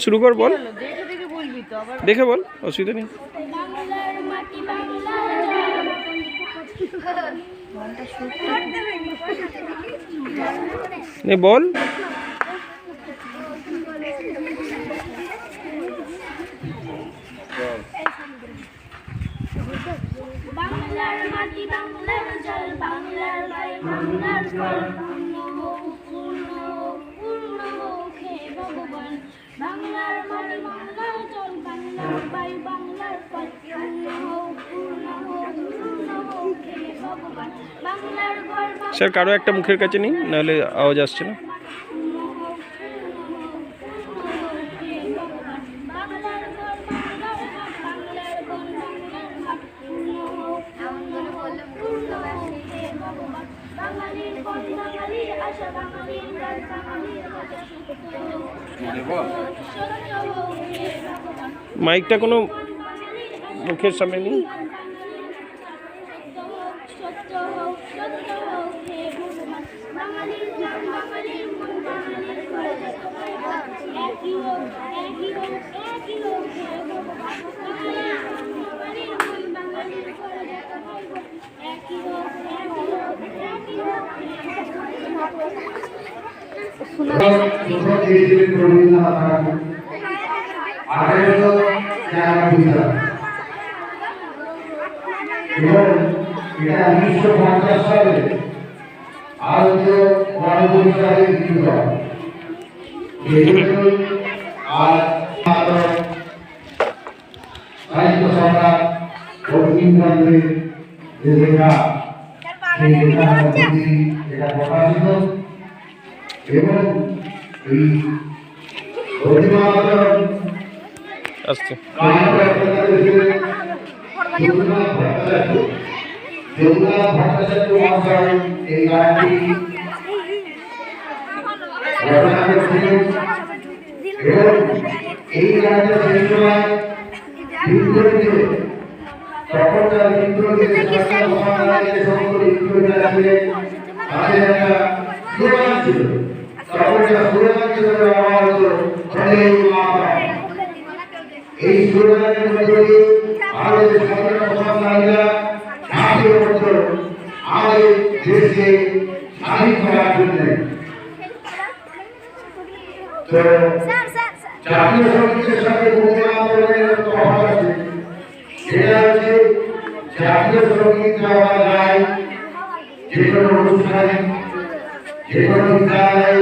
শুরু কর, বল, দেখে বল, অসুবিধা নেই। বল, বাংলার মাটি বাংলার জল বাংলার বাই বাংলার ফল পূর্ণ হে ভগবান। বাংলার মাটি বাংলার জল বাংলার বাই বাংলার ফল পূর্ণ হে ভগবান। বাংলার ঘর স্যার কারো একটা মুখের কাছে নেই, নাহলে আওয়াজ আসছে না। মাইকটা কোনো মুখের সামনে নেই। এবং এটা 1950 সালে ভারতীয় গণপরিষদের গৃহীত হয়। আর সাহিত্য সম্রাট বঙ্কিমচন্দ্রের যে লেখা, সেই লেখার মধ্যে এটা প্রকাশিত এবং এই রবীন্দ্রনাথ আসছে দেবনাথ ভট্টাচার্য মহাশয় এই গানটি রচনা করেছিলেন এবং এই গানটা সেই সময় বিদ্রোহীদের তখনকার বিদ্রোহীদের সংগ্রামের সকল বিদ্রোহীরা ছিলেন, তাদের একটা স্লোগান ছিল, তখনকার স্লোগান হিসেবে ব্যবহার হতো বন্দে মাতরম। এই স্লোগানের মধ্যে ভারতের স্বাধীনতা সংগ্রামীরা ঝাঁপিয়ে পড়ত আমাদের দেশকে স্বাধীন করার জন্য। তো জাতীয় সঙ্গীতের সাথে বন্দে মাতরমের তফাৎ আছে, সেটা হচ্ছে জাতীয় সঙ্গীত আমরা গাই যে কোনো অনুষ্ঠানে, যে কোনো বিদ্যালয়ে,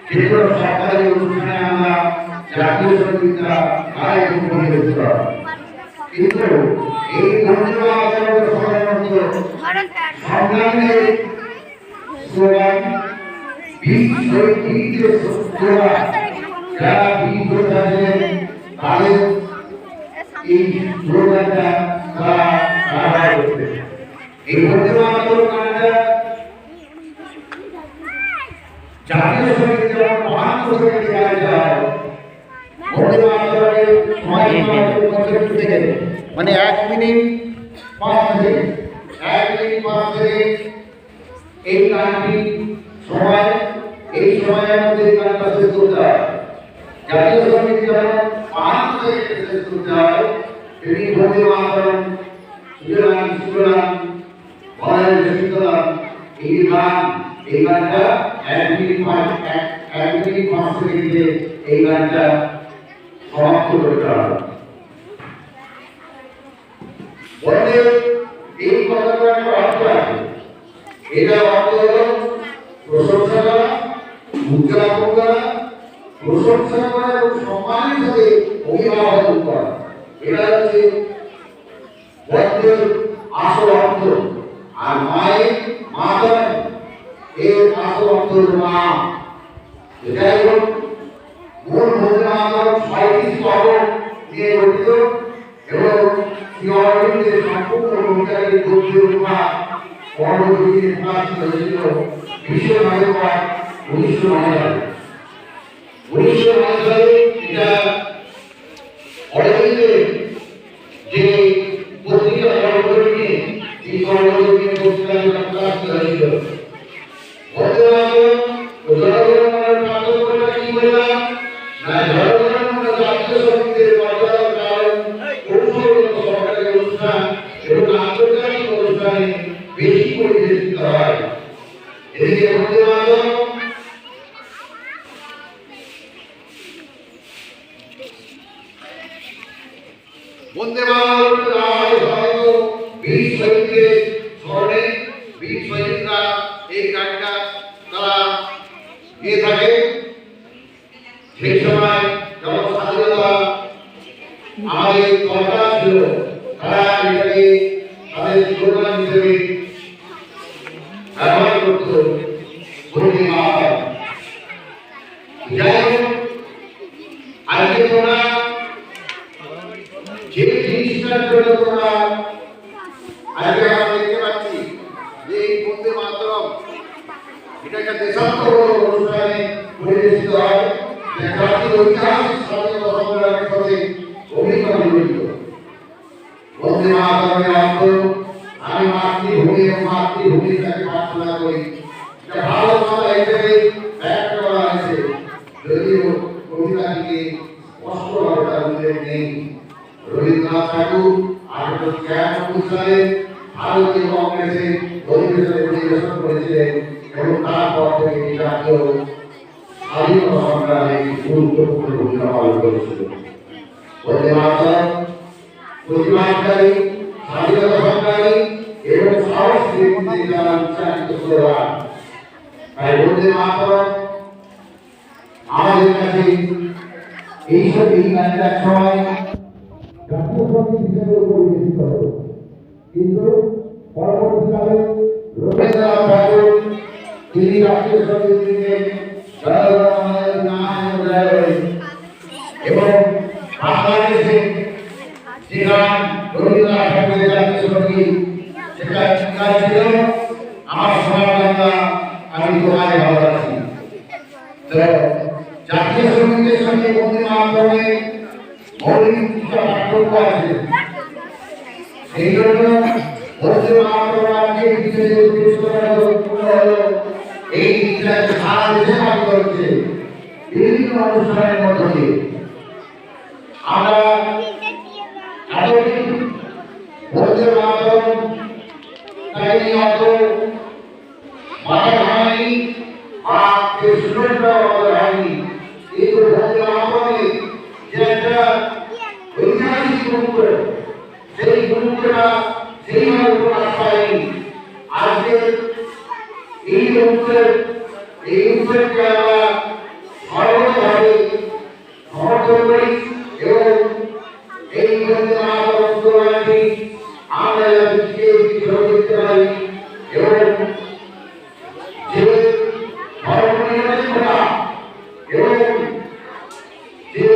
যে কোনো সরকারি অনুষ্ঠানে আমরা জাতীয় সঙ্গীতটা গাই এবং পরিবেশিত হয়। কিন্তু এই বন্দে মাতরম সাধারণত সংগ্রামের স্লোগান, বীর শহীদদের স্লোগান, যারা বীর যোদ্ধা ছিলেন তাদের এই স্লোগানটা তারা ব্যবহার করতেন। এই বন্দে মাতরম গানটা জাতীয় সঙ্গীত যেমন মহান সঙ্গীত গাওয়া যায়, বন্দে মাতরমের সময় থেকে মানে 1 মিনিট 5 সেকেন্ড, 1 মিনিট 5 সেকেন্ড এই গানটি সময়, এই সময়ের মধ্যে গানটা শেষ করতে হয়। জাতীয় সঙ্গীত যেমন 5 সেকেন্ড শেষ করতে হয়, তেমনি বন্দে মাতরম সুতরাং সুতরাং বলের সুতরাং এই গানটা 1 মিনিট 5 সেকেন্ডে এই গানটা সমাপ্ত করতে হবে। বলে এই কথাটা একটা অর্থ আছে, এটা অর্থ হলো প্রশংসা করা, উদযাপন করা, প্রশংসা করা এবং সম্মানের সাথে অভিবাদন করা। এটা হচ্ছে বন্ধের আসল অর্থ। আর মায়ের মাতরম এর আসল অর্থ মা। এটাই হল মূল বন্দে মাতরম 6টি স্তব নিয়ে গঠিত এবং শ্রী অরবিন্দের সম্পূর্ণ কবিতাকে গদ্য রূপা পরবর্তীতে প্রকাশিত হয়েছিল বিশ্ব নভেম্বর 1909 সালে। 1909 সালে এটা অরবিন্দের যে পত্রিকা সর্বজনীনে এই সর্বজনীন পত্রিকাটি প্রকাশিত হয়েছিল। বন্দে মাতরম ও জনগণমনের পার্থক্যটা কি বললাম না, জনগণমন জাতীয় সঙ্গীতের মর্যাদার কারণ কৌশলগত সরকারি অনুষ্ঠান এবং আন্তর্জাতিক অনুষ্ঠানে বেশি পরিবেশিত হয়। এদিকে বন্দে মাতরম বন্দে মাতরম বীর শহীদদের স্মরণে বীর শহীদরা এই গানটা তারা গিয়ে থাকে। সেই সময় যখন স্বাধীনতা আমাদের দরকার ছিল, তারা এটাকে তাদের স্লোগান হিসেবে ব্যবহার করত বন্দে মাতরম। যাই হোক, আজকে তোমরা যে জিনিসটার জন্য তোমরা আজকে আমরা দেখতে পাচ্ছি যে এই বন্দে মাতরম এটা একটা দেশাত্মবোধক অনুষ্ঠানে পরিবেশিত হয়, জাতির ঐতিহাসিক স্বাধীনতা সংগ্রামের সাথে অভিজ্ঞতা জড়িত। বন্দে মাতরমের অর্থ আমি মাতৃভূমি এবং মাতৃভূমির কাছে প্রার্থনা করি। এটা ভারত মাতা হিসেবে ব্যাখ্যা করা হয়েছে, যদিও কবিতাটিকে স্পষ্টভাবে তার উল্লেখ নেই। রবীন্দ্রনাথ ঠাকুর 1893 সালে ভারতীয় কংগ্রেসের অধিবেশনে পরিবেশন করেছিলেন এবং তারপর থেকে জাতীয় স্বাধীনতা সংগ্রামে গুরুত্বপূর্ণ ভূমিকা পালন করেছিল। বন্দে মাতরম প্রতিবাদকারী, স্বাধীনতা সংগ্রামী এবং সাহস ব্যক্তিদের দ্বারা উচ্চারিত স্লোগান। তাই বন্দে মাতরম আমাদের কাছে এইসব এই গানটার সময় জাতীয় সঙ্গীত হিসেবে পরিবেশিত হতো, কিন্তু পরবর্তীকালে রবীন্দ্রনাথ ঠাকুর তিনি জাতীয় সঙ্গীত দিলেন জনগণমনের নায়ক জয়, এবং বাংলাদেশে যে গান রবীন্দ্রনাথ ঠাকুরের জাতীয় সঙ্গীত সেটা ছিল আমার সোনার বাংলা আমি তোমায় ভালোবাসি। তো জাতীয় সঙ্গীতের সঙ্গে বন্দে মাতরমের মৌলিক কিছু পার্থক্য আছে। সেই জন্য বন্দে মাতরম আজকে বিশেষ উদ্দেশ্য হলো এই গীতটাকে সারা দেশে পালন করছে বিভিন্ন অনুষ্ঠানের মধ্য দিয়ে। আমরা এতদিন বন্দে মাতরম তাই অত মাথা হয়নি বা শুনেটা হয়নি, কিন্তু বন্দে মাতরমের যে একটা ঐতিহাসিক গুরুত্ব, সেই গুরুত্বটা সেইভাবে প্রকাশ পায়নি। আজকে এই উৎসবকে আমরা সর্বতভাবে সমর্থন করি এবং এই বন্দে মাতরম স্লোগানটি আমরা করতে পারি এবং যে ধর্মনিরপেক্ষতা এবং যে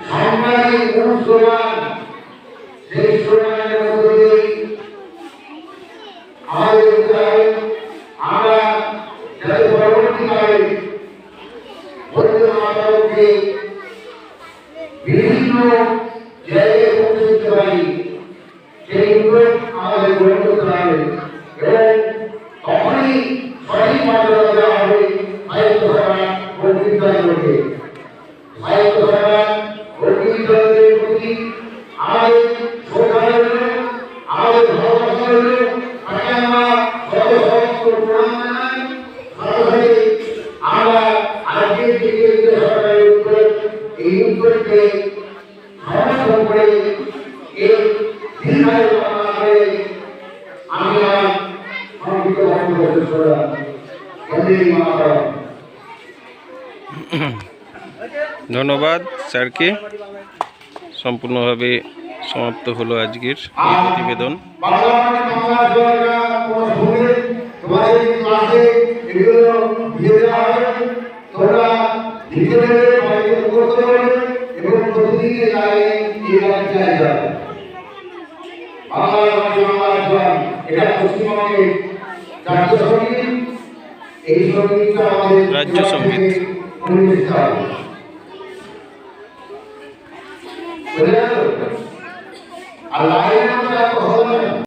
সাংবাদিক স্লোগান, সেই স্লোগানের মধ্যে দিয়ে করতে হবে আমরা যাতে পরবর্তীকালে বন্দে মাতরমকে বিভিন্ন জায়গায় পৌঁছে দিতে পারি সেই উদ্যোগ আমাদের গ্রহণ করতে হবে এবং তখনই সঠিক মর্যাদা দেওয়া হবে সাহিত্য সভা বক্তৃতাগুলোকে। সাহিত্য সভা বক্তৃতাদের প্রতি আমাদের শ্রদ্ধা রইল, আমাদের ভালোবাসা রইল, তাকে আমরা সর্বসমস্ত প্রণাম জানাই। সাথে আমরা আজকের যে কেন্দ্রীয় সরকারের উদ্যোগ, এই উদ্যোগকে সমর্থন করে এই দীর্ঘায়ু কামনা করে আমি আমার সংক্ষিপ্ত বক্তব্য শেষ করলাম। বন্দে মাতরম। ধন্যবাদ স্যারকে। সম্পূর্ণভাবে সমাপ্ত হলো আজকের এই প্রতিবেদন। বাংলা মানে বাংলা জনগণরা তোমরা শুনলে তোমাদের ক্লাসে এগুলো দিয়ে দেওয়া হবে, তোমরা লিখে দেবে, বাড়িতে মুখস্থ করবে এবং প্রতিদিন এই গানে চাই যাবে। বাংলা মানে বাংলা জন, এটা পশ্চিমবঙ্গের জাতীয় সঙ্গীত। এই সঙ্গীতটা আমাদের রাজ্য সঙ্গীত। পরিবেশিত হবে। বুঝলে? আর লাইনের মধ্যে এত হবে না।